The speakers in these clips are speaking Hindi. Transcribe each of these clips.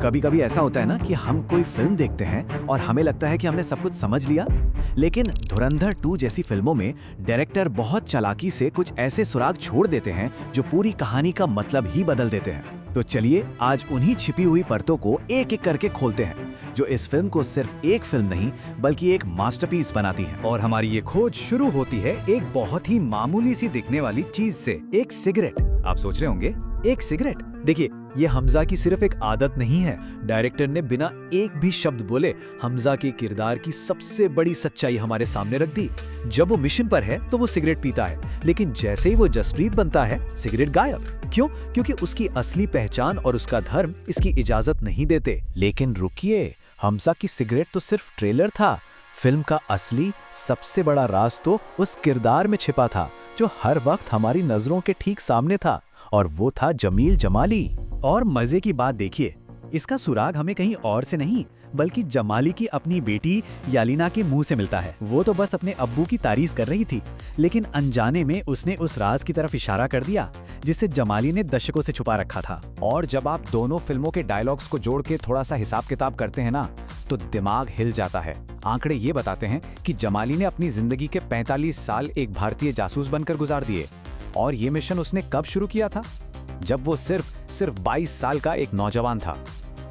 कभी कभी ऐसा होता है ना कि हम कोई फिल्म देखते हैं और हमें लगता है कि हमने सब कुछ समझ लिया, लेकिन धुरंधर 2 जैसी फिल्मों में डायरेक्टर बहुत चालाकी से कुछ ऐसे सुराग छोड़ देते हैं जो पूरी कहानी का मतलब ही बदल देते हैं। तो चलिए आज उन्हीं छिपी हुई परतों को एक एक करके खोलते हैं जो इस फिल्म को सिर्फ एक फिल्म नहीं बल्कि एक मास्टरपीस बनाती है। और हमारी ये खोज शुरू होती है एक बहुत ही मामूली सी दिखने वाली चीज से, एक सिगरेट। आप सोच रहे होंगे एक सिगरेट? देखिए, ये हमजा की सिर्फ एक आदत नहीं है। डायरेक्टर ने बिना एक भी शब्द बोले हमजा के किरदार की सबसे बड़ी सच्चाई हमारे सामने रख दी। जब वो मिशन पर है तो वो सिगरेट पीता है, लेकिन जैसे ही वो जसप्रीत बनता है सिगरेट गायब। क्यों? क्योंकि उसकी असली पहचान और उसका धर्म इसकी इजाजत नहीं देते। लेकिन रुकिए, हमजा की सिगरेट तो सिर्फ ट्रेलर था। फिल्म का असली सबसे बड़ा राज तो उस किरदार में छिपा था जो हर वक्त हमारी नजरों के ठीक सामने था, और वो था जमील जमाली। और मजे की बात देखिए, इसका सुराग हमें कहीं और से नहीं बल्कि जमाली की अपनी बेटी यालिना के मुंह से मिलता है। वो तो बस अपने अब्बू की तारीफ कर रही थी, लेकिन अनजाने में उसने उस राज की तरफ इशारा कर दिया जिसे जमाली ने दशकों से छुपा रखा था। और जब आप दोनों फिल्मों के डायलॉग्स को जोड़ के थोड़ा सा हिसाब किताब करते हैं ना, तो दिमाग हिल जाता है। आंकड़े ये बताते हैं कि जमाली ने अपनी जिंदगी के 45 साल एक भारतीय जासूस बनकर गुजार दिए, और ये मिशन उसने कब शुरू किया था? जब वो सिर्फ 22 साल का एक नौजवान था।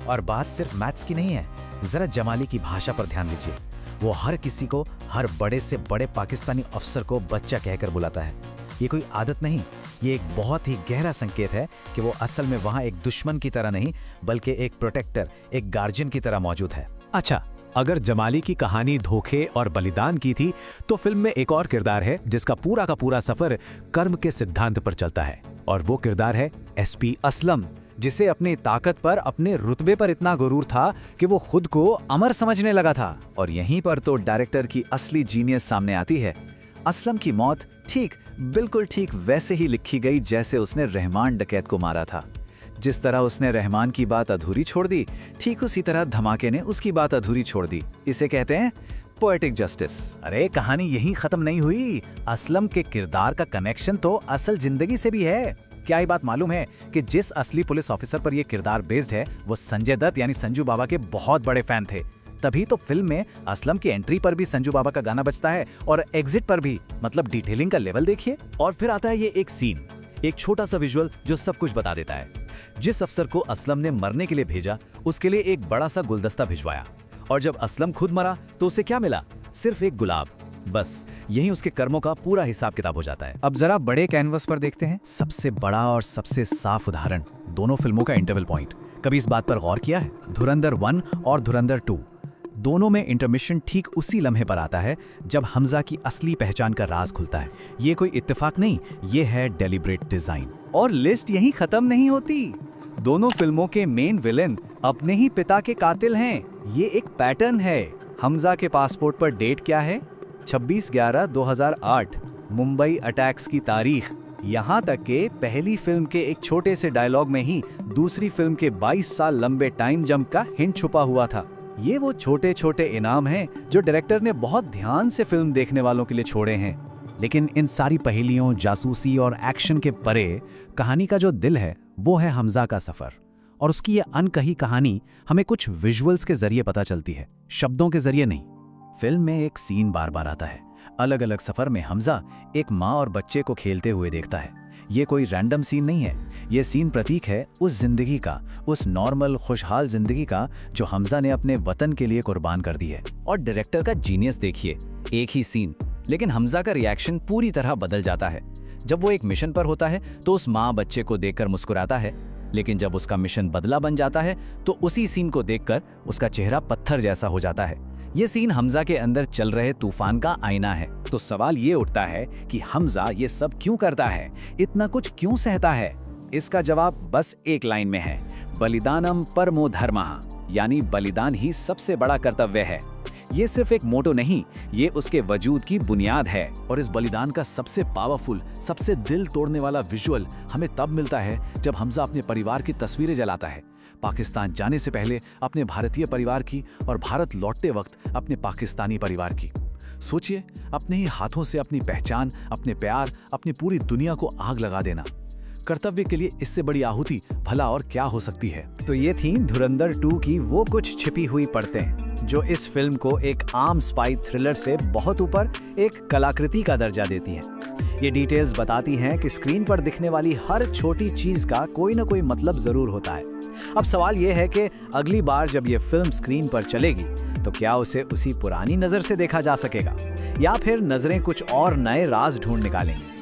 और बात सिर्फ मैथ्स की नहीं है, जरा जमाली की भाषा पर ध्यान दीजिए। वो हर किसी को, हर बड़े से बड़े पाकिस्तानी अफसर को बच्चा कहकर बुलाता है। ये कोई आदत नहीं, ये एक बहुत ही गहरा संकेत है कि वो असल में वहाँ एक दुश्मन की तरह नहीं बल्कि एक प्रोटेक्टर, एक गार्जियन की तरह मौजूद है। अच्छा, अगर जमाली की कहानी धोखे और बलिदान की थी, तो फिल्म में एक और किरदार है जिसका पूरा का पूरा सफर कर्म के सिद्धांत पर चलता है, और वो किरदार है एसपी असलम, जिसे अपनी ताकत पर, अपने रुतबे पर इतना गुरूर था कि वो खुद को अमर समझने लगा था। और यहीं पर तो डायरेक्टर की असली जीनियस सामने आती है। असलम की मौत बिल्कुल ठीक वैसे ही लिखी गई जैसे उसने रहमान डकैत को मारा था। जिस तरह उसने रहमान की बात अधूरी छोड़ दी, ठीक उसी तरह धमाके ने उसकी बात अधूरी छोड़ दी। इसे कहते हैं पोएटिक जस्टिस। अरे कहानी यहीं खत्म नहीं हुई, असलम के किरदार का कनेक्शन तो असल जिंदगी से भी है। क्या ये बात मालूम है कि जिस असली पुलिस ऑफिसर पर यह किरदार बेस्ड है वो संजय दत्त यानी संजू बाबा के बहुत बड़े फैन थे। तभी तो फिल्म में असलम की एंट्री पर भी संजू बाबा का गाना बजता है और एग्जिट पर भी। मतलब डिटेलिंग का लेवल देखिए। और फिर आता है ये एक सीन, एक छोटा सा विजुअल जो सब कुछ बता देता है। जिस अफसर को असलम ने मरने के लिए भेजा, उसके लिए एक बड़ा सा गुलदस्ता भिजवाया, और जब असलम खुद मरा तो उसे क्या मिला? सिर्फ एक गुलाब। बस यही उसके कर्मों का पूरा हिसाब किताब हो जाता है। अब जरा बड़े कैनवस पर देखते हैं सबसे बड़ा और सबसे साफ उदाहरण, दोनों फिल्मों का इंटरवल पॉइंट। कभी इस बात पर गौर किया है? धुरंधर 1 और धुरंधर 2, दोनों में इंटरमिशन ठीक उसी लम्हे पर आता है जब हमजा की असली पहचान का राज खुलता है। ये कोई इत्तेफाक नहीं, ये है डेलिब्रेट डिजाइन। और लिस्ट यहीं खत्म नहीं होती। दोनों फिल्मों के मेन विलेन अपने ही पिता के कातिल हैं। ये एक पैटर्न है। हमजा के पासपोर्ट पर डेट क्या है? 26/11/2008, मुंबई अटैक्स की तारीख। यहाँ तक के पहली फिल्म के एक छोटे से डायलॉग में ही दूसरी फिल्म के 22 साल लंबे टाइम जंप का हिंट छुपा हुआ था। ये वो छोटे छोटे इनाम हैं जो डायरेक्टर ने बहुत ध्यान से फिल्म देखने वालों के लिए छोड़े हैं। लेकिन इन सारी पहेलियों, जासूसी और एक्शन के परे कहानी का जो दिल है वो है हमजा का सफर। और उसकी ये अनकही कहानी हमें कुछ विजुअल्स के जरिए पता चलती है, शब्दों के जरिए नहीं। फिल्म में एक सीन बार बार आता है। अलग अलग सफर में हमजा एक माँ और बच्चे को खेलते हुए देखता है। ये कोई रैंडम सीन नहीं है, ये सीन प्रतीक है उस जिंदगी का, उस नॉर्मल खुशहाल जिंदगी का जो हमजा ने अपने वतन के लिए कुर्बान कर दी है। और डायरेक्टर का जीनियस देखिए, एक ही सीन लेकिन हमजा का रिएक्शन पूरी तरह बदल जाता है। जब वो एक मिशन पर होता है तो उस माँ बच्चे को देखकर मुस्कुराता है, लेकिन जब उसका मिशन बदला बन जाता है तो उसी सीन को देखकर उसका चेहरा पत्थर जैसा हो जाता है। ये सीन हमजा के अंदर चल रहे तूफान का आईना है। तो सवाल ये उठता है कि हमजा ये सब क्यों करता है, इतना कुछ क्यों सहता है? इसका जवाब बस एक लाइन में है, बलिदानम परमो धर्मः, यानी बलिदान ही सबसे बड़ा कर्तव्य है। ये सिर्फ एक मोटो नहीं, ये उसके वजूद की बुनियाद है। और इस बलिदान का सबसे पावरफुल, सबसे दिल तोड़ने वाला विजुअल हमें तब मिलता है जब हमजा अपने परिवार की तस्वीरें जलाता है। पाकिस्तान जाने से पहले अपने भारतीय परिवार की और भारत लौटते वक्त अपने पाकिस्तानी परिवार की। सोचिए, अपने ही हाथों से अपनी पहचान, अपने प्यार, अपनी पूरी दुनिया को आग लगा देना। कर्तव्य के लिए इससे बड़ी आहुति भला और क्या हो सकती है। तो ये थी धुरंधर 2 की वो कुछ छिपी हुई परतें जो इस फिल्म को एक आम स्पाई थ्रिलर से बहुत ऊपर एक कलाकृति का दर्जा देती हैं। ये डिटेल्स बताती हैं कि स्क्रीन पर दिखने वाली हर छोटी चीज का कोई ना कोई मतलब जरूर होता है। अब सवाल ये है कि अगली बार जब ये फिल्म स्क्रीन पर चलेगी तो क्या उसे उसी पुरानी नजर से देखा जा सकेगा या फिर नजरें कुछ और नए राज ढूंढ निकालेंगी।